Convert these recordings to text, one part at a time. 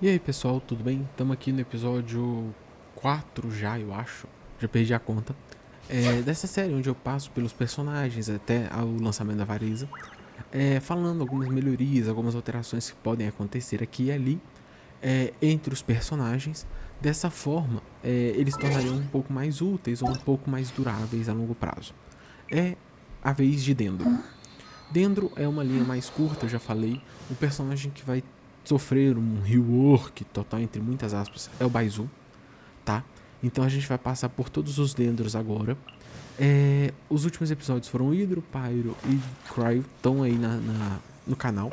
E aí pessoal, tudo bem? Estamos aqui no episódio 4 já, eu acho. Já perdi a conta. Dessa série onde eu passo pelos personagens até o lançamento da Vareza. Falando algumas melhorias, algumas alterações que podem acontecer aqui e ali entre os personagens. Dessa forma, eles tornariam um pouco mais úteis ou um pouco mais duráveis a longo prazo. É a vez de Dendro. Dendro é uma linha mais curta, eu já falei. O personagem que vai sofrer um rework total, entre muitas aspas, é o Baizu, tá? Então a gente vai passar por todos os Dendros agora. Os últimos episódios foram Hydro, Pyro e Cryo, estão aí no canal.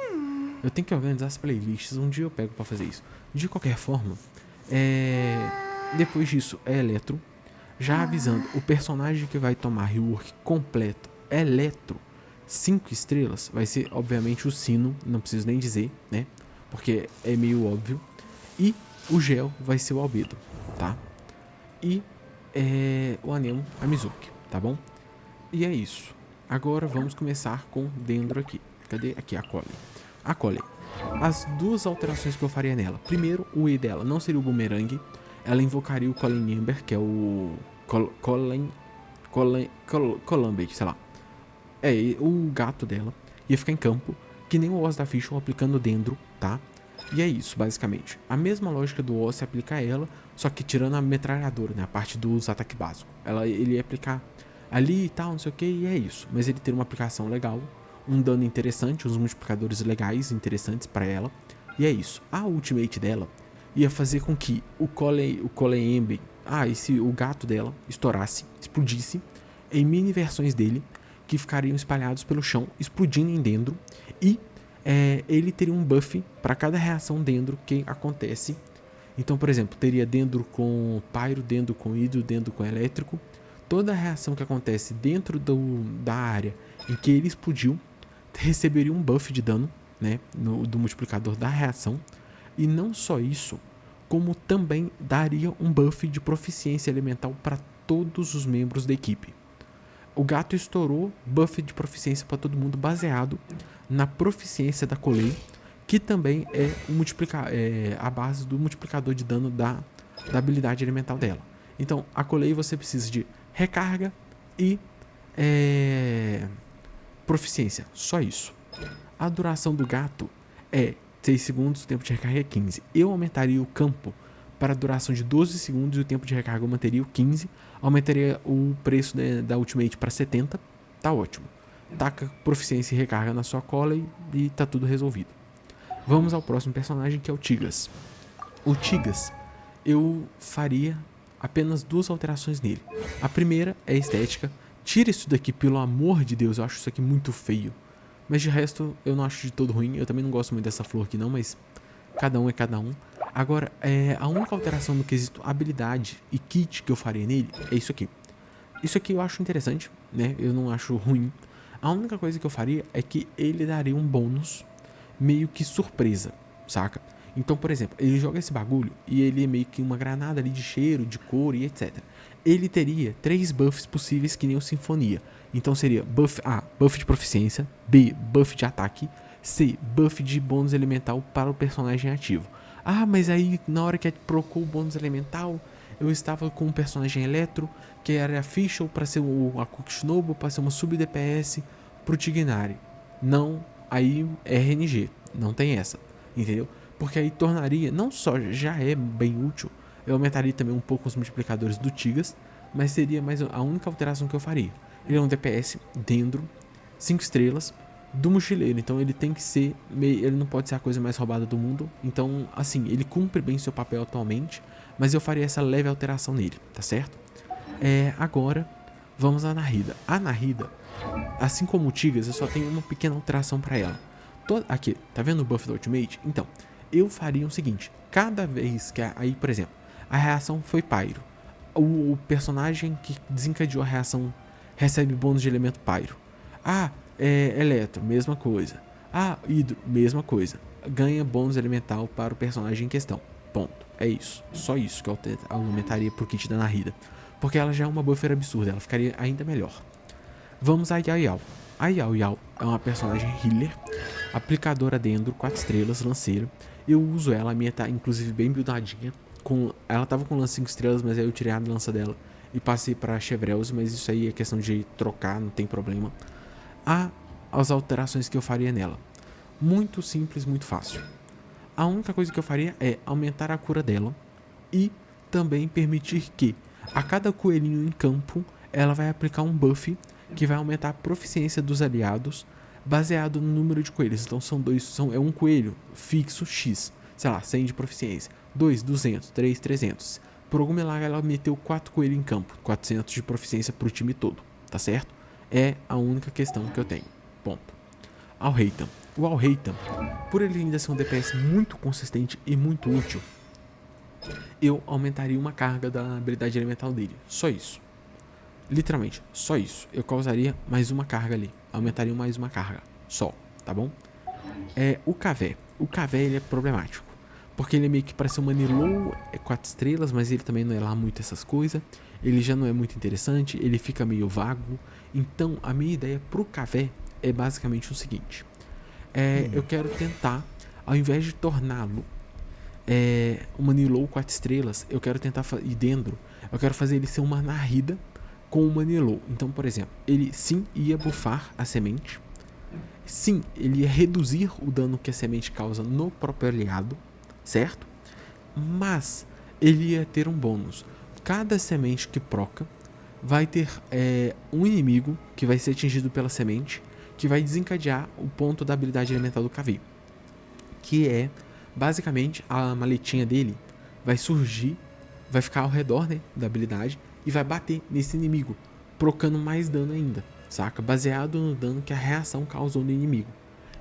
Eu tenho que organizar as playlists, um dia eu pego pra fazer isso. De qualquer forma, depois disso é Eletro. Já avisando, o personagem que vai tomar rework completo, Eletro, 5 estrelas, vai ser obviamente o Sino, não preciso nem dizer, né? Porque é meio óbvio. E o Gel vai ser o Albedo, tá? E o Anemo, a Mizuki, tá bom? E é isso. Agora vamos começar com Dendro aqui. Cadê? Aqui, a Cole. A Cole. As duas alterações que eu faria nela. Primeiro, o E dela não seria o Boomerang. Ela invocaria o Colin Ember, que é o Columbic, sei lá. O gato dela ia ficar em campo, que nem o Oz da Fischl aplicando Dendro, tá? E é isso, basicamente. A mesma lógica do Oz se aplica a ela, só que tirando a metralhadora, né? A parte dos ataques básicos. Ele ia aplicar ali e tal, não sei o que, e é isso. Mas ele tem uma aplicação legal, um dano interessante, uns multiplicadores legais, interessantes pra ela. E é isso. A ultimate dela ia fazer com que o Cole Ember, o gato dela, estourasse, explodisse em mini versões dele, que ficariam espalhados pelo chão, explodindo em Dendro. E ele teria um buff para cada reação Dendro que acontece. Então, por exemplo, teria Dendro com Pyro, Dendro com Hidro, Dendro com Elétrico. Toda reação que acontece dentro da área em que ele explodiu receberia um buff de dano, né, do multiplicador da reação. E não só isso, como também daria um buff de proficiência elemental para todos os membros da equipe. O gato estourou buff de proficiência para todo mundo baseado na proficiência da Colei, que também é a base do multiplicador de dano da habilidade elemental dela. Então, a Colei você precisa de recarga e proficiência, só isso. A duração do gato é 6 segundos, o tempo de recarga é 15. Eu aumentaria o campo para a duração de 12 segundos e o tempo de recarga eu manteria o 15. Aumentaria o preço da Ultimate para 70. Tá ótimo. Taca proficiência e recarga na sua cola e tá tudo resolvido. Vamos ao próximo personagem, que é o Tigas. O Tigas, eu faria apenas duas alterações nele. A primeira é a estética. Tira isso daqui, pelo amor de Deus, eu acho isso aqui muito feio. Mas de resto, eu não acho de todo ruim. Eu também não gosto muito dessa flor aqui não, mas cada um é cada um. Agora, a única alteração no quesito habilidade e kit que eu faria nele é isso aqui. Isso aqui eu acho interessante, né? Eu não acho ruim. A única coisa que eu faria é que ele daria um bônus meio que surpresa, saca? Então, por exemplo, ele joga esse bagulho e ele é meio que uma granada ali de cheiro, de cor e etc. Ele teria 3 buffs possíveis que nem o Sinfonia. Então seria buff A, buff de proficiência, B, buff de ataque, C, buff de bônus elemental para o personagem ativo. Ah, mas aí na hora que procurou o bônus elemental, eu estava com um personagem eletro, que era a Fischl para ser a Kokishinobu, para ser uma sub-DPS pro Tignari. Não, aí é RNG, não tem essa, entendeu? Porque aí tornaria, não só já é bem útil, eu aumentaria também um pouco os multiplicadores do Tigas, mas seria mais a única alteração que eu faria. Ele é um DPS dentro, 5 estrelas, do mochileiro, então ele tem que ser, ele não pode ser a coisa mais roubada do mundo, então assim, ele cumpre bem seu papel atualmente, mas eu faria essa leve alteração nele, tá certo? Agora, vamos à Nahida. A Nahida, assim como o Tigas, eu só tenho uma pequena alteração para ela. Aqui, tá vendo o buff do Ultimate? Então, eu faria o seguinte, cada vez que, aí por exemplo, a reação foi Pyro, o personagem que desencadeou a reação recebe bônus de elemento Pyro. Eletro, mesma coisa. Hidro, mesma coisa. Ganha bônus elemental para o personagem em questão. Ponto. É isso. Só isso que eu aumentaria pro kit da Nahida. Porque ela já é uma buffer absurda, ela ficaria ainda melhor. Vamos a Yao Yao. A Yao Yao é uma personagem healer, aplicadora dentro, 4 estrelas, lanceira. Eu uso ela, a minha tá inclusive bem buildadinha. Ela tava com lance 5 estrelas, mas aí eu tirei a lança dela e passei pra Chevreuse, mas isso aí é questão de trocar, não tem problema. As alterações que eu faria nela. Muito simples, muito fácil. A única coisa que eu faria é aumentar a cura dela e também permitir que a cada coelhinho em campo ela vai aplicar um buff que vai aumentar a proficiência dos aliados baseado no número de coelhos. Então é um coelho fixo X, sei lá, 100 de proficiência, 2, 200, 3, 300. Por algum milagre ela meteu 4 coelhos em campo, 400 de proficiência pro time todo, tá certo? É a única questão que eu tenho. Ponto. Alhaitham. O Alhaitham, por ele ainda ser um DPS muito consistente e muito útil, eu aumentaria uma carga da habilidade elemental dele. Só isso. Literalmente, só isso. Eu causaria mais uma carga ali. Aumentaria mais uma carga. Só, tá bom? O Cavé. O Cavé, ele é problemático. Porque ele é meio que parece uma Nilou, 4 estrelas, mas ele também não é lá muito essas coisas. Ele já não é muito interessante, ele fica meio vago. Então, a minha ideia pro Cavé é basicamente o seguinte. Eu quero tentar, ao invés de torná-lo uma Nilou 4 estrelas, eu quero tentar e dentro, eu quero fazer ele ser uma Nahida com uma Nilou. Então, por exemplo, ele sim ia buffar a semente. Sim, ele ia reduzir o dano que a semente causa no próprio aliado, certo? Mas ele ia ter um bônus. Cada semente que proca vai ter um inimigo que vai ser atingido pela semente, que vai desencadear o ponto da habilidade elemental do Cavé, que é basicamente a maletinha dele vai surgir, vai ficar ao redor, né, da habilidade e vai bater nesse inimigo, procando mais dano ainda, saca? Baseado no dano que a reação causou no inimigo.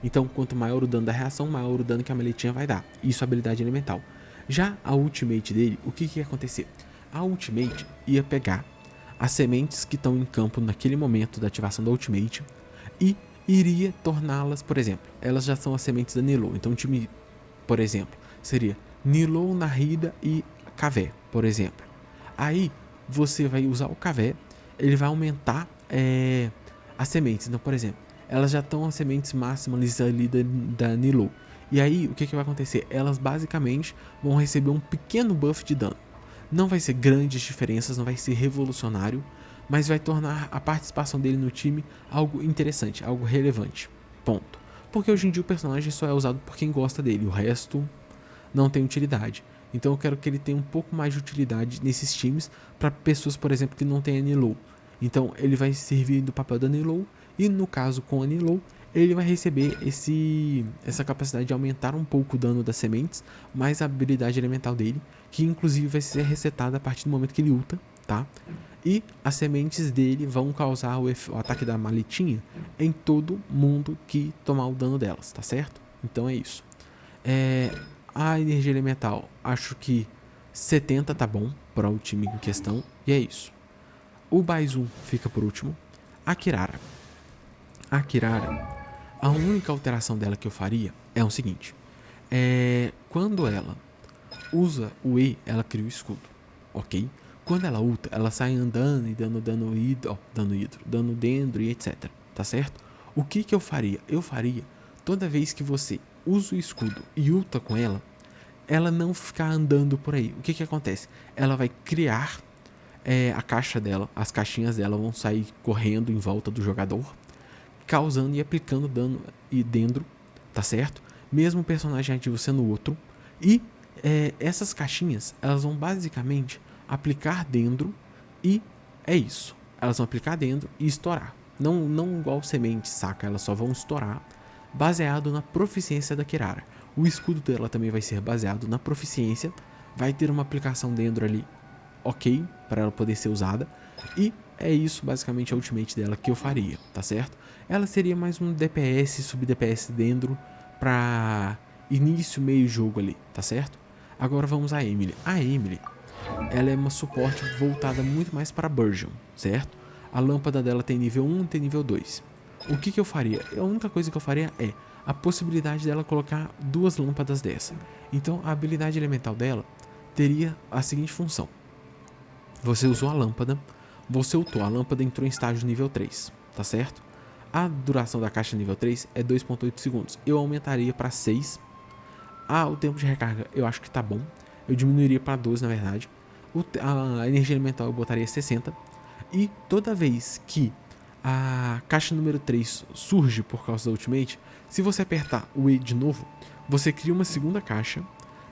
Então, quanto maior o dano da reação, maior o dano que a maletinha vai dar. Isso é a habilidade elemental. Já a ultimate dele, o que ia acontecer? A ultimate ia pegar as sementes que estão em campo naquele momento da ativação da ultimate e iria torná-las, por exemplo, elas já são as sementes da Nilou. Então o time, por exemplo, seria Nilou, Nahida e Cavé, por exemplo. Aí você vai usar o Cavé, ele vai aumentar as sementes. Então, por exemplo, elas já estão as sementes máximas ali da Nilou. E aí, o que vai acontecer? Elas basicamente vão receber um pequeno buff de dano. Não vai ser grandes diferenças, não vai ser revolucionário, mas vai tornar a participação dele no time algo interessante, algo relevante. Ponto. Porque hoje em dia o personagem só é usado por quem gosta dele, o resto não tem utilidade. Então eu quero que ele tenha um pouco mais de utilidade nesses times para pessoas, por exemplo, que não tem a Nilou. Então ele vai servir do papel da Nilou e no caso com a Nilou ele vai receber essa capacidade de aumentar um pouco o dano das sementes, mais a habilidade elemental dele, que inclusive vai ser resetada a partir do momento que ele ulta, tá? E as sementes dele vão causar o ataque da maletinha em todo mundo que tomar o dano delas, tá certo? Então é isso. A energia elemental, acho que 70 tá bom para o time em questão, e é isso. O Baizu fica por último. A Kirara, a única alteração dela que eu faria é o seguinte. Quando ela usa o E, ela cria o escudo, ok? Quando ela ulta, ela sai andando e dando dano dentro e etc, tá certo? O que eu faria? Eu faria, toda vez que você usa o escudo e ulta com ela não ficar andando por aí. O que acontece? Ela vai criar a caixa dela, as caixinhas dela vão sair correndo em volta do jogador, causando e aplicando dano e dentro, tá certo? Mesmo o personagem ativo sendo outro. E essas caixinhas, elas vão basicamente aplicar dentro e é isso. Elas vão aplicar dentro e estourar. Não igual semente, saca? Elas só vão estourar baseado na proficiência da Kirara. O escudo dela também vai ser baseado na proficiência. Vai ter uma aplicação dentro ali, ok, para ela poder ser usada. E é isso basicamente a ultimate dela que eu faria, tá certo? Ela seria mais um DPS, sub-DPS dentro pra início, meio jogo ali, tá certo? Agora vamos a Emily. A Emily, ela é uma suporte voltada muito mais para Burgeon, certo? A lâmpada dela tem nível 1 e tem nível 2. O que eu faria? A única coisa que eu faria é a possibilidade dela colocar 2 lâmpadas dessa. Então a habilidade elemental dela teria a seguinte função. Você usou a lâmpada, você ultou, a lâmpada entrou em estágio nível 3, tá certo? A duração da caixa nível 3 é 2.8 segundos. Eu aumentaria para 6. O tempo de recarga eu acho que tá bom. Eu diminuiria para 12, na verdade. A energia elemental eu botaria 60. E toda vez que a caixa número 3 surge por causa da Ultimate, se você apertar o E de novo, você cria uma segunda caixa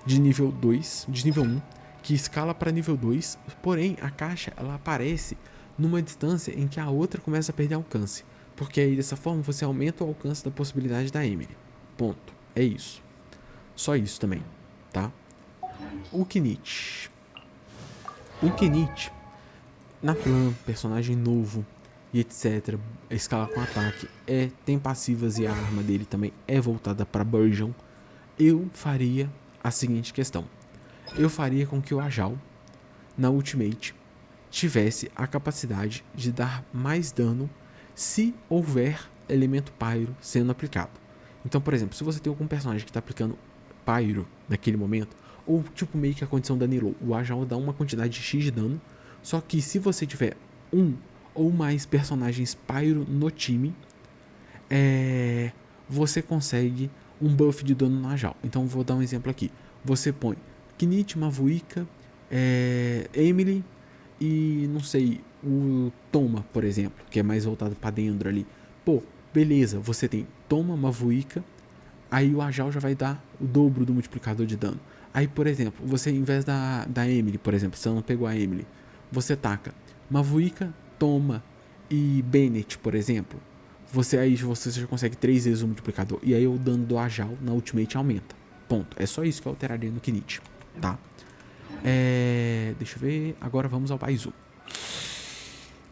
de nível 2, de nível 1, que escala para nível 2, porém a caixa ela aparece numa distância em que a outra começa a perder alcance, porque aí dessa forma você aumenta o alcance da possibilidade da Emily. Ponto. É isso. Só isso também, tá? O Kinich. Na plan, personagem novo e etc, escala com ataque, tem passivas e a arma dele também é voltada para Burgeon. Eu faria a seguinte questão. Eu faria com que o Ajal, na Ultimate, tivesse a capacidade de dar mais dano se houver elemento Pyro sendo aplicado. Então, por exemplo, se você tem algum personagem que está aplicando Pyro naquele momento, ou tipo meio que a condição da Nilo, o Ajal dá uma quantidade de X de dano, só que se você tiver um ou mais personagens Pyro no time, você consegue um buff de dano no Ajal. Então vou dar um exemplo aqui. Você põe Kinich, Mavuika, Emily e não sei, o Toma, por exemplo, que é mais voltado para dentro ali. Pô, beleza, você tem Toma, Mavuika, aí o Ajal já vai dar o dobro do multiplicador de dano. Aí, por exemplo, você em vez da Emily, por exemplo, se ela não pegou a Emily, você taca Mavuika, Toma e Bennett, por exemplo. Você já consegue 3 vezes o multiplicador. E aí o dano do Ajal na Ultimate aumenta. Ponto. É só isso que eu alteraria no Kinich, tá? Deixa eu ver. Agora vamos ao Baizu.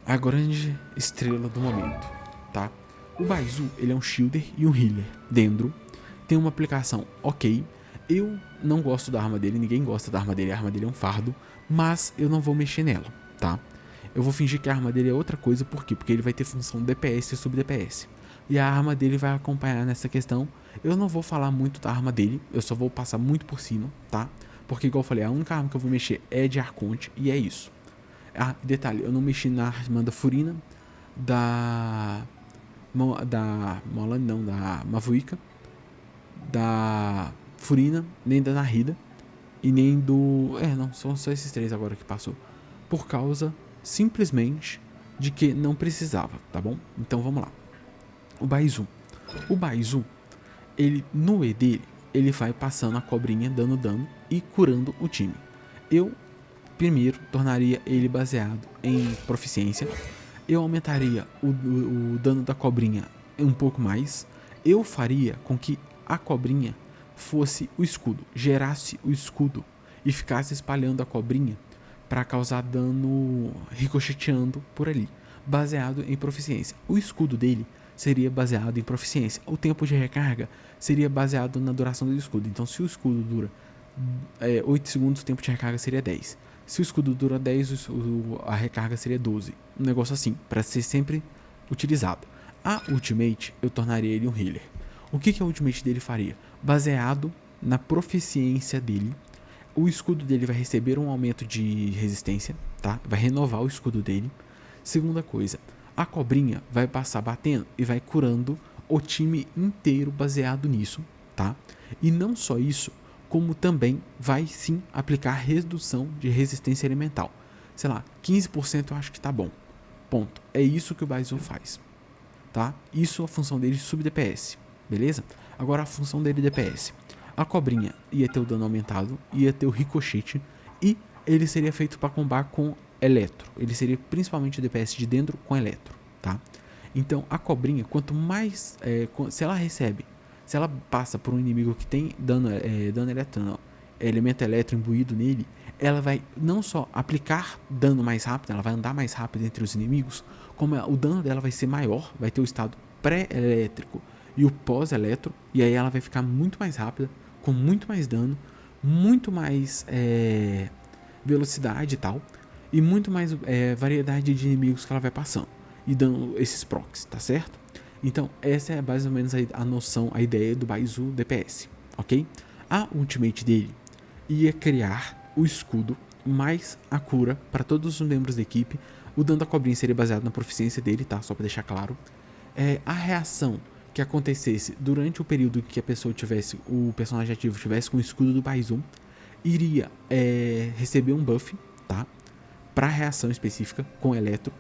A grande estrela do momento, tá? O Baizu, ele é um shielder e um healer. Dendro. Tem uma aplicação ok. Eu não gosto da arma dele, ninguém gosta da arma dele. A arma dele é um fardo, mas eu não vou mexer nela, tá? Eu vou fingir que a arma dele é outra coisa, por quê? Porque ele vai ter função DPS e sub-DPS. E a arma dele vai acompanhar nessa questão. Eu não vou falar muito da arma dele, eu só vou passar muito por cima, tá? Porque, igual eu falei, a única arma que eu vou mexer é de Arconte, e é isso. Detalhe, eu não mexi na arma da Furina, da Molani não, da Mavuika, da Furina, nem da Narida, e nem do... não, são só esses 3 agora que passou. Por causa, simplesmente, de que não precisava, tá bom? Então vamos lá. O Baizu, ele, no E dele, ele vai passando a cobrinha, dando dano e curando o time. Eu, primeiro, tornaria ele baseado em proficiência. Eu aumentaria o dano da cobrinha um pouco mais. Eu faria com que a cobrinha fosse o escudo, gerasse o escudo e ficasse espalhando a cobrinha para causar dano ricocheteando por ali, baseado em proficiência. O escudo dele seria baseado em proficiência. O tempo de recarga seria baseado na duração do escudo. Então, se o escudo dura 8 segundos, o tempo de recarga seria 10. Se o escudo dura 10, a recarga seria 12. Um negócio assim, para ser sempre utilizado. A Ultimate, eu tornaria ele um healer. O que a Ultimate dele faria? Baseado na proficiência dele, o escudo dele vai receber um aumento de resistência, tá? Vai renovar o escudo dele. Segunda coisa, a cobrinha vai passar batendo e vai curando o time inteiro baseado nisso, tá? E não só isso, como também vai sim aplicar redução de resistência elemental. Sei lá, 15% eu acho que tá bom. Ponto. É isso que o Baizu faz, tá? Isso é a função dele sub-DPS, beleza? Agora a função dele DPS. A cobrinha ia ter o dano aumentado, ia ter o ricochete e ele seria feito para combar com eletro. Ele seria principalmente o DPS de dentro com eletro, tá? Então a cobrinha, quanto mais... se ela passa por um inimigo que tem dano eletro, não, elemento eletro imbuído nele, ela vai não só aplicar dano mais rápido, ela vai andar mais rápido entre os inimigos, como o dano dela vai ser maior, vai ter o estado pré-elétrico e o pós-eletro, e aí ela vai ficar muito mais rápida, com muito mais dano, muito mais velocidade e tal, e muito mais variedade de inimigos que ela vai passando e dando esses procs, tá certo? Então essa é mais ou menos a noção, a ideia do Baizu DPS, ok? A ultimate dele ia criar o escudo mais a cura para todos os membros da equipe. O dano da cobrinha seria baseado na proficiência dele, tá? Só para deixar claro. A reação que acontecesse durante o período que a pessoa tivesse, o personagem ativo tivesse com o escudo do Baizum, iria receber um buff, tá? Pra reação específica com Eletro,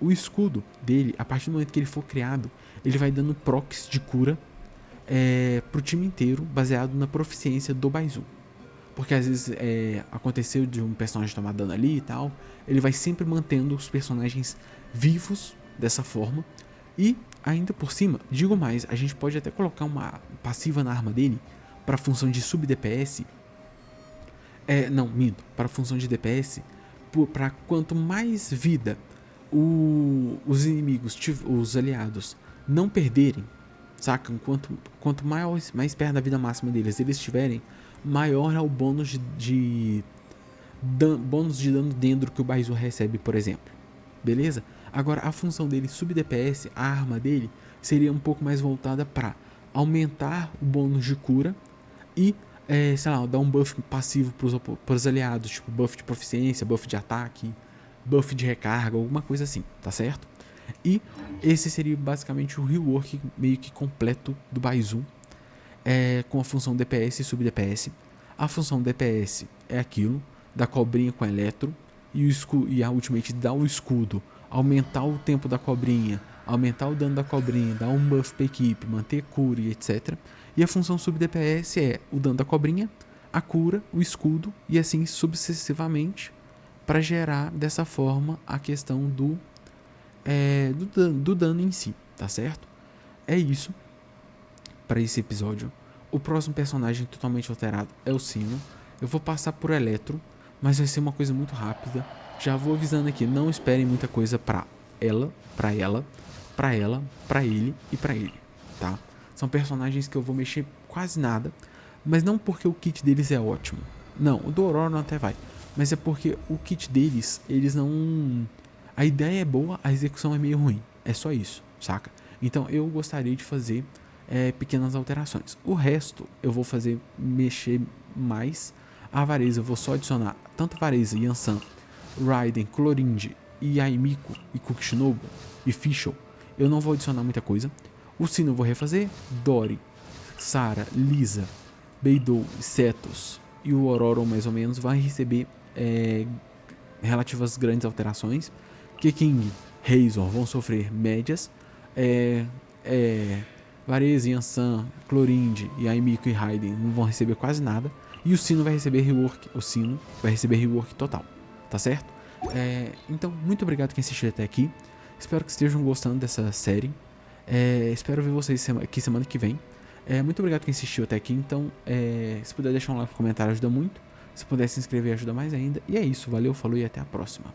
o escudo dele, a partir do momento que ele for criado, ele vai dando procs de cura pro time inteiro, baseado na proficiência do Baizum. Porque às vezes aconteceu de um personagem tomar dano ali e tal, ele vai sempre mantendo os personagens vivos dessa forma. E ainda por cima, digo mais, a gente pode até colocar uma passiva na arma dele para função de sub DPS. Não, minto, para função de DPS, para quanto mais vida os inimigos, os aliados, não perderem, sacam? Quanto mais perto da vida máxima deles eles estiverem, maior é o bônus de dano dentro que o Baizu recebe, por exemplo. Beleza? Agora, a função dele sub DPS, a arma dele, seria um pouco mais voltada para aumentar o bônus de cura e, sei lá, dar um buff passivo para os aliados, tipo buff de proficiência, buff de ataque, buff de recarga, alguma coisa assim, tá certo? E esse seria basicamente o rework meio que completo do Baizum, com a função DPS e sub DPS. A função DPS é aquilo da cobrinha com eletro e a ultimate dá o escudo, aumentar o tempo da cobrinha, aumentar o dano da cobrinha, dar um buff pra equipe, manter cura e etc. E a função sub DPS é o dano da cobrinha, a cura, o escudo e assim sucessivamente, para gerar dessa forma a questão do dano em si, tá certo? É isso para esse episódio. O próximo personagem totalmente alterado é o Sino. Eu vou passar por Eletro, mas vai ser uma coisa muito rápida. Já vou avisando aqui, não esperem muita coisa pra ele e pra ele, tá? São personagens que eu vou mexer quase nada, mas não porque o kit deles é ótimo. Não, o do Aurora até vai, mas é porque o kit deles, eles não... A ideia é boa, a execução é meio ruim. É só isso, saca? Então eu gostaria de fazer pequenas alterações. O resto eu vou mexer mais. A Vareza eu vou só adicionar tanto Vareza, Yansan, Raiden, Clorinde e Aimiko e Kukishinobu e Fischl. Eu não vou adicionar muita coisa. O Sino eu vou refazer. Dori, Sara, Lisa, Beidou, Cetos e o Aurora mais ou menos vai receber relativas grandes alterações. Keking, Razor vão sofrer médias. Varese, Yansan, Clorinde e Aimiko e Raiden não vão receber quase nada. E o Sino vai receber rework. O Sino vai receber rework total. Tá certo? Então, muito obrigado quem assistiu até aqui. Espero que estejam gostando dessa série. Espero ver vocês aqui semana que vem. Muito obrigado quem assistiu até aqui. Então, se puder deixar um like no comentário, ajuda muito. Se puder se inscrever, ajuda mais ainda. E é isso. Valeu, falou e até a próxima.